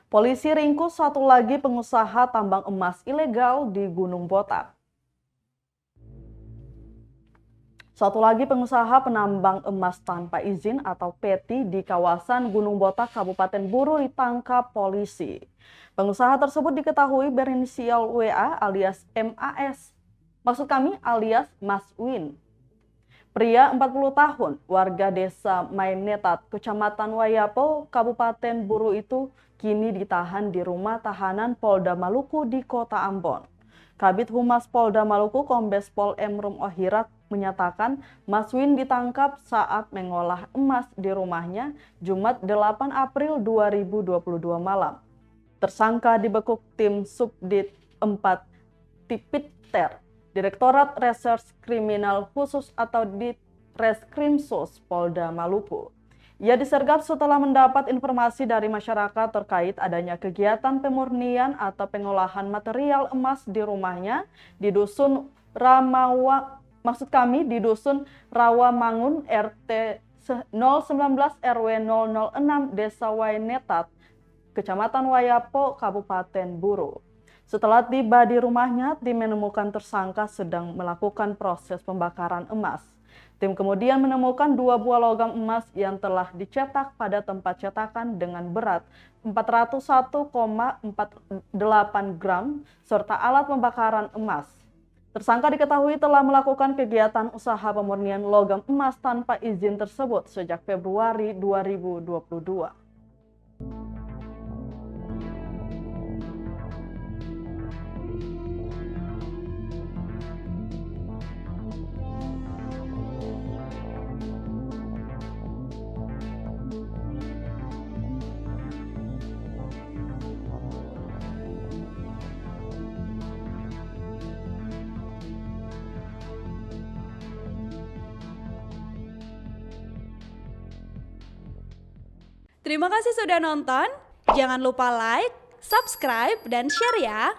Polisi ringkus satu lagi pengusaha tambang emas ilegal di Gunung Botak. Satu lagi pengusaha penambang emas tanpa izin atau PETI di kawasan Gunung Botak, Kabupaten Buru ditangkap polisi. Pengusaha tersebut diketahui berinisial WA alias MAS. Maksud kami alias Mas Win. Pria 40 tahun, warga desa Mainetat, Kecamatan Wayapo, Kabupaten Buru itu kini ditahan di rumah tahanan Polda Maluku di Kota Ambon. Kabid Humas Polda Maluku Kombes Pol Emrum Ohirat menyatakan Mas Win ditangkap saat mengolah emas di rumahnya Jumat 8 April 2022 malam. Tersangka dibekuk tim Subdit 4 Tipiter, Direktorat Reserse Kriminal Khusus atau Ditreskrimsus Polda Maluku. Ia disergap setelah mendapat informasi dari masyarakat terkait adanya kegiatan pemurnian atau pengolahan material emas di rumahnya di Dusun di Dusun Rawamangun RT 019 RW 006 Desa Wainetat, Kecamatan Wayapo, Kabupaten Buru. Setelah tiba di rumahnya, tim menemukan tersangka sedang melakukan proses pembakaran emas. Tim kemudian menemukan 2 buah logam emas yang telah dicetak pada tempat cetakan dengan berat 401,48 gram serta alat pembakaran emas. Tersangka diketahui telah melakukan kegiatan usaha pemurnian logam emas tanpa izin tersebut sejak Februari 2022. Terima kasih sudah nonton. Jangan lupa like, subscribe, dan share ya.